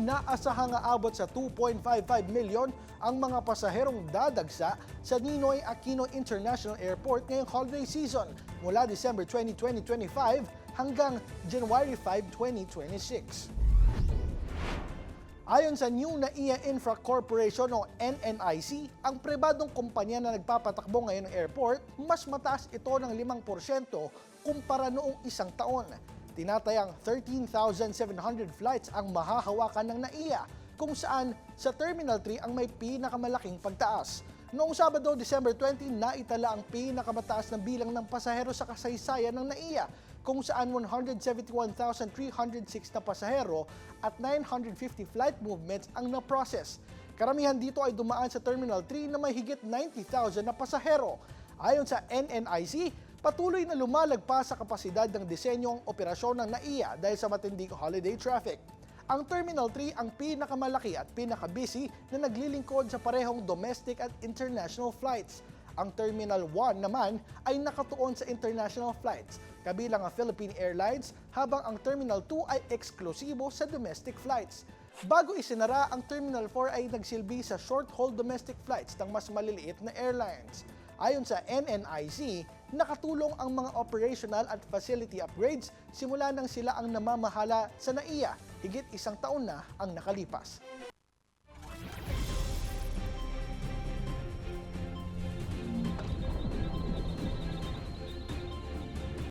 Inaasahang aabot sa 2.55 milyon ang mga pasaherong dadagsa sa Ninoy Aquino International Airport ngayong holiday season mula December 20, 2025 hanggang January 5, 2026. Ayon sa New NAIA Infra Corporation o NNIC, ang pribadong kumpanya na nagpapatakbo ngayon ng airport, mas mataas ito ng 5% kumpara noong isang taon. Tinatayang 13,700 flights ang mahahawakan ng NAIA, kung saan sa Terminal 3 ang may pinakamalaking pagtaas. Noong Sabado, December 20, naitala ang pinakamataas na bilang ng pasahero sa kasaysayan ng NAIA, kung saan 171,306 na pasahero at 950 flight movements ang na-process. Karamihan dito ay dumaan sa Terminal 3 na may higit 90,000 na pasahero. Ayon sa NNIC, patuloy na lumalagpas sa kapasidad ng disenyong operasyon ng NAIA dahil sa matinding holiday traffic. Ang Terminal 3 ang pinakamalaki at pinaka-busy na naglilingkod sa parehong domestic at international flights. Ang Terminal 1 naman ay nakatuon sa international flights, kabilang ang Philippine Airlines, habang ang Terminal 2 ay eksklusibo sa domestic flights. Bago isinara, ang Terminal 4 ay nagsilbi sa short-haul domestic flights ng mas maliliit na airlines. Ayon sa NNIC, nakatulong ang mga operational at facility upgrades simula nang sila ang namamahala sa NAIA, higit isang taon na ang nakalipas.